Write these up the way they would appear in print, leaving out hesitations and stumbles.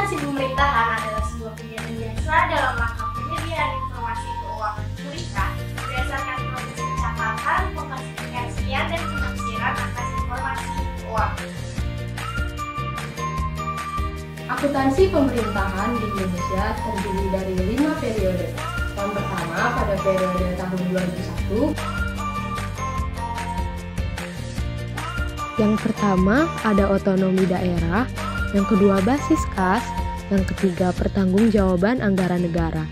Akuntansi pemerintahan adalah sebuah kegiatan biasa dalam rangka penyediaan informasi keuangan pemerintah berdasarkan proses pencatatan, pengklasifikasian, dan penafsiran atas informasi keuangan. Akuntansi pemerintahan di Indonesia terdiri dari 5 periode. Yang pertama pada periode tahun 2001. Yang pertama ada otonomi daerah, yang kedua basis kas, yang ketiga pertanggungjawaban anggaran negara.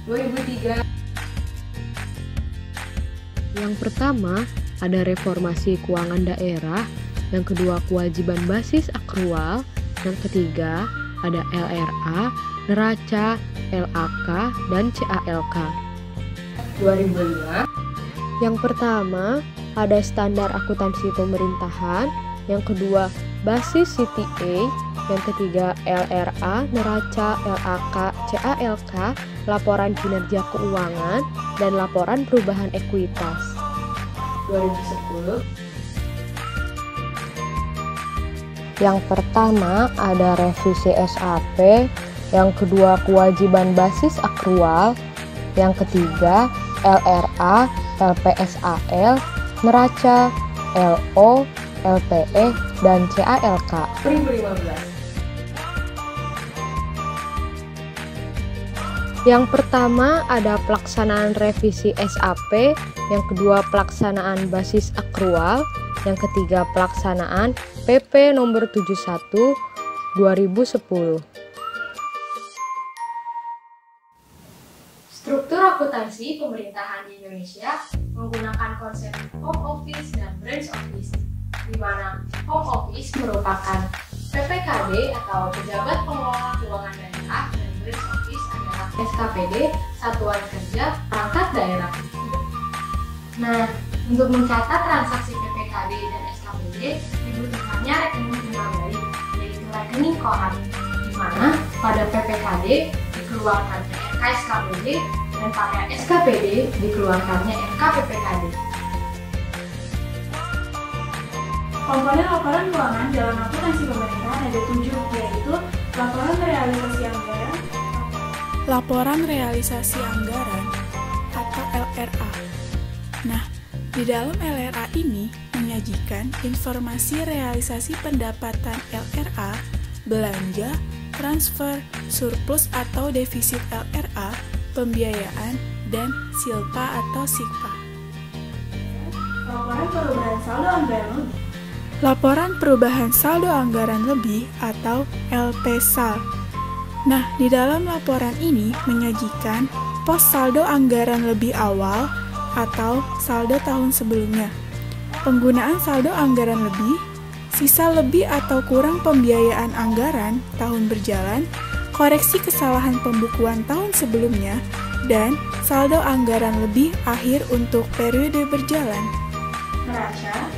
2003. Yang pertama ada reformasi keuangan daerah, yang kedua kewajiban basis akrual, yang ketiga ada LRA, neraca, LAK, dan CALK. 2005. Yang pertama ada standar akuntansi pemerintahan, yang kedua basis CTA, yang ketiga LRA, neraca, LAK, CALK, laporan kinerja keuangan, dan laporan perubahan ekuitas. 2010. Yang pertama ada revisi SAP, yang kedua kewajiban basis akrual, yang ketiga LRA, LPSAL, neraca, LO, LPE, dan CALK. 2015. Yang pertama ada pelaksanaan revisi SAP, yang kedua pelaksanaan basis akrual, yang ketiga pelaksanaan PP nomor 71 2010. Struktur akuntansi pemerintahan di Indonesia menggunakan konsep home office dan branch office, di mana home office merupakan PPKD atau pejabat pengelola keuangan daerah, dan branch office adalah SKPD, satuan kerja perangkat daerah. Nah, untuk mencatat transaksi PPKD dan SKPD dibutuhkannya rekening timbal balik, yaitu rekening koran, di mana pada PPKD dikeluarkannya NK SKPD dan pada SKPD dikeluarkannya NK PPKD. Komponen laporan keuangan dalam akuntansi pemerintahan ada 7, yaitu laporan realisasi anggaran, laporan realisasi anggaran atau LRA. Nah, di dalam LRA ini menyajikan informasi realisasi pendapatan LRA, belanja, transfer, surplus atau defisit LRA, pembiayaan, dan silpa atau sikpa. laporan perubahan saldo anggaran lebih, Laporan perubahan saldo anggaran lebih atau LPSAL. Nah, di dalam laporan ini menyajikan pos saldo anggaran lebih awal atau saldo tahun sebelumnya, penggunaan saldo anggaran lebih, sisa lebih atau kurang pembiayaan anggaran tahun berjalan, koreksi kesalahan pembukuan tahun sebelumnya, dan saldo anggaran lebih akhir untuk periode berjalan. neraca,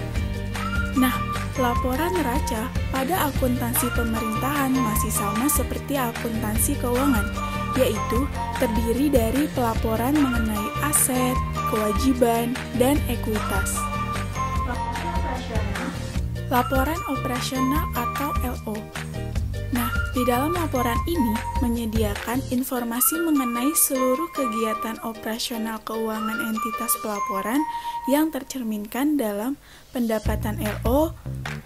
Nah, laporan neraca pada akuntansi pemerintahan masih sama seperti akuntansi keuangan, yaitu terdiri dari pelaporan mengenai aset, kewajiban, dan ekuitas. laporan operasional, Laporan operasional atau LO. Nah, di dalam laporan ini menyediakan informasi mengenai seluruh kegiatan operasional keuangan entitas pelaporan yang tercerminkan dalam pendapatan LO,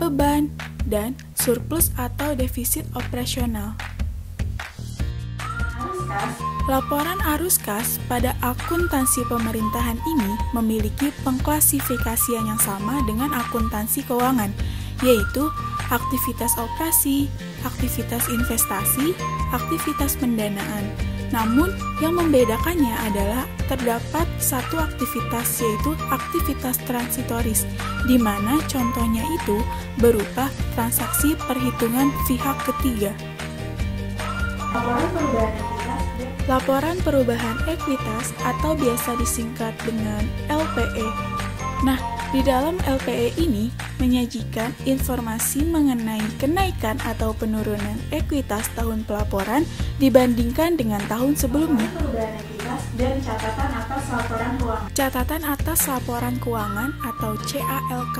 beban, dan surplus atau defisit operasional. arus kas, Laporan arus kas pada akuntansi pemerintahan ini memiliki pengklasifikasian yang sama dengan akuntansi keuangan, yaitu aktivitas operasi, aktivitas investasi, aktivitas pendanaan. Namun, yang membedakannya adalah terdapat satu aktivitas, yaitu aktivitas transitoris, di mana contohnya itu berupa transaksi perhitungan pihak ketiga. laporan perubahan entitas, Laporan perubahan ekuitas atau biasa disingkat dengan LPE. Nah, di dalam LPE ini menyajikan informasi mengenai kenaikan atau penurunan ekuitas tahun pelaporan dibandingkan dengan tahun sebelumnya. perubahan entitas, dan catatan atas laporan keuangan. Catatan atas laporan keuangan atau CALK.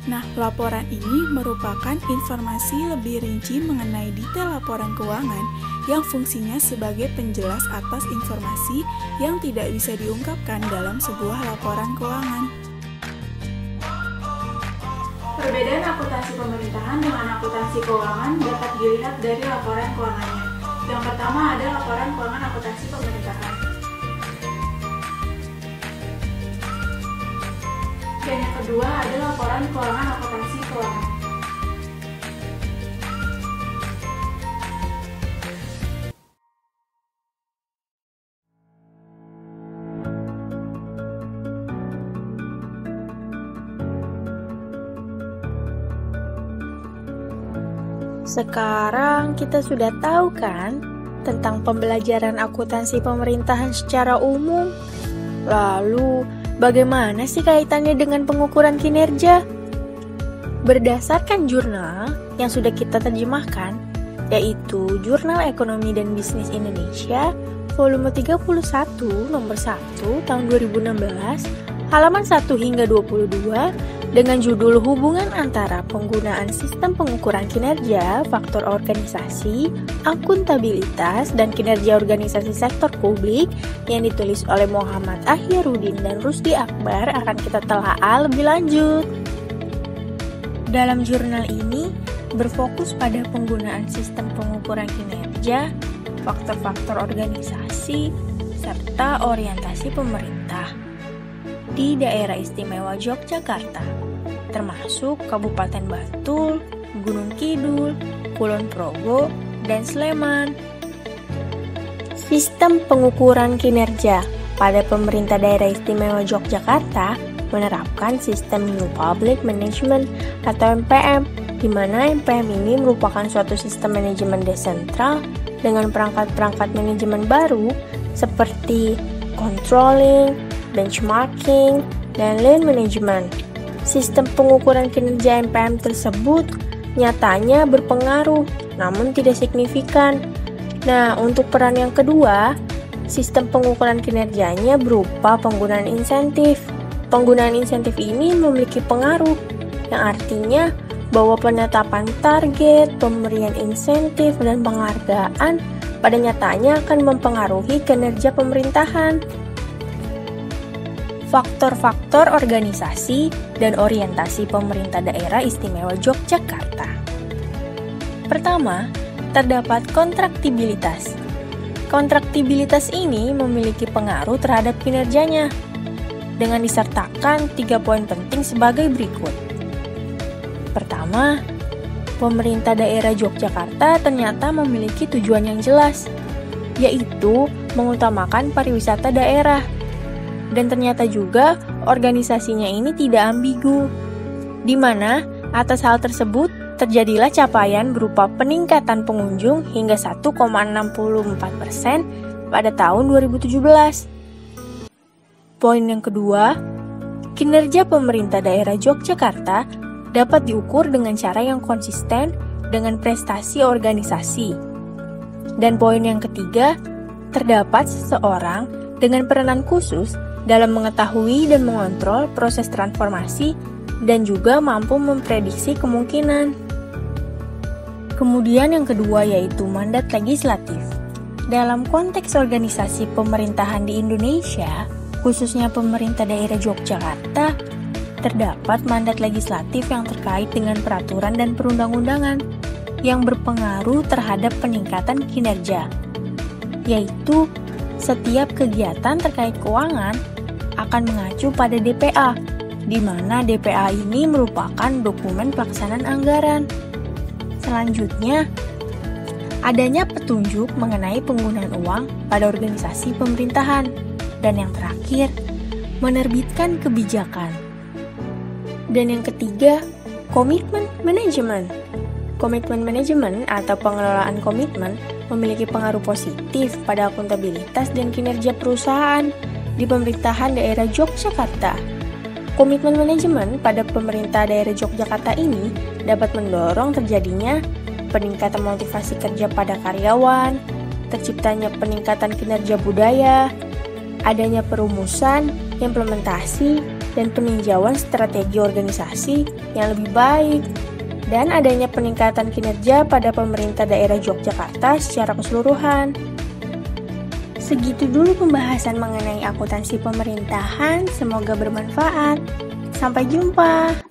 Nah, laporan ini merupakan informasi lebih rinci mengenai detail laporan keuangan yang fungsinya sebagai penjelas atas informasi yang tidak bisa diungkapkan dalam sebuah laporan keuangan. Perbedaan akuntansi pemerintahan dengan akuntansi keuangan dapat dilihat dari laporan keuangannya. Yang pertama ada laporan keuangan akuntansi pemerintahan. Dan yang kedua ada laporan keuangan akuntansi keuangan. Sekarang kita sudah tahu kan tentang pembelajaran akuntansi pemerintahan secara umum. Lalu, bagaimana sih kaitannya dengan pengukuran kinerja? Berdasarkan jurnal yang sudah kita terjemahkan, yaitu Jurnal Ekonomi dan Bisnis Indonesia, volume 31, nomor 1, tahun 2016, halaman 1 hingga 22, dengan judul Hubungan antara penggunaan sistem pengukuran kinerja, faktor organisasi, akuntabilitas, dan kinerja organisasi sektor publik yang ditulis oleh Muhammad Ahyarudin dan Rusdi Akbar akan kita telaah lebih lanjut. Dalam jurnal ini berfokus pada penggunaan sistem pengukuran kinerja, faktor-faktor organisasi, serta orientasi pemerintah di Daerah Istimewa Yogyakarta, termasuk Kabupaten Bantul, Gunung Kidul, Kulon Progo, dan Sleman. Sistem pengukuran kinerja pada Pemerintah Daerah Istimewa Yogyakarta menerapkan sistem New Public Management atau MPM, di mana MPM ini merupakan suatu sistem manajemen desentral dengan perangkat-perangkat manajemen baru seperti controlling, benchmarking, dan lean management. Sistem pengukuran kinerja MPM tersebut nyatanya berpengaruh, namun tidak signifikan. Nah, untuk peran yang kedua, sistem pengukuran kinerjanya berupa penggunaan insentif. Penggunaan insentif ini memiliki pengaruh, yang artinya bahwa penetapan target, pemberian insentif, dan penghargaan pada nyatanya akan mempengaruhi kinerja pemerintahan. Faktor-faktor organisasi dan orientasi pemerintah daerah istimewa Yogyakarta. Pertama, terdapat kontraktibilitas. Kontraktibilitas ini memiliki pengaruh terhadap kinerjanya, dengan disertakan 3 poin penting sebagai berikut. Pertama, pemerintah daerah Yogyakarta ternyata memiliki tujuan yang jelas, yaitu mengutamakan pariwisata daerah. Dan ternyata juga organisasinya ini tidak ambigu, di mana atas hal tersebut terjadilah capaian berupa peningkatan pengunjung hingga 1,64% pada tahun 2017. Poin yang kedua, kinerja pemerintah daerah Yogyakarta dapat diukur dengan cara yang konsisten dengan prestasi organisasi. Dan poin yang ketiga, terdapat seseorang dengan peranan khusus dalam mengetahui dan mengontrol proses transformasi dan juga mampu memprediksi kemungkinan. Kemudian yang kedua yaitu mandat legislatif. Dalam konteks organisasi pemerintahan di Indonesia, khususnya pemerintah daerah Yogyakarta, terdapat mandat legislatif yang terkait dengan peraturan dan perundang-undangan yang berpengaruh terhadap peningkatan kinerja, yaitu setiap kegiatan terkait keuangan akan mengacu pada DPA, di mana DPA ini merupakan dokumen pelaksanaan anggaran. Selanjutnya, adanya petunjuk mengenai penggunaan uang pada organisasi pemerintahan. Dan yang terakhir, menerbitkan kebijakan. Dan yang ketiga, komitmen manajemen. Komitmen manajemen atau pengelolaan komitmen memiliki pengaruh positif pada akuntabilitas dan kinerja perusahaan di pemerintahan daerah Yogyakarta. Komitmen manajemen pada pemerintah daerah Yogyakarta ini dapat mendorong terjadinya peningkatan motivasi kerja pada karyawan, terciptanya peningkatan kinerja budaya, adanya perumusan, implementasi, dan peninjauan strategi organisasi yang lebih baik, dan adanya peningkatan kinerja pada pemerintah daerah Yogyakarta secara keseluruhan. Segitu dulu pembahasan mengenai akuntansi pemerintahan, semoga bermanfaat. Sampai jumpa.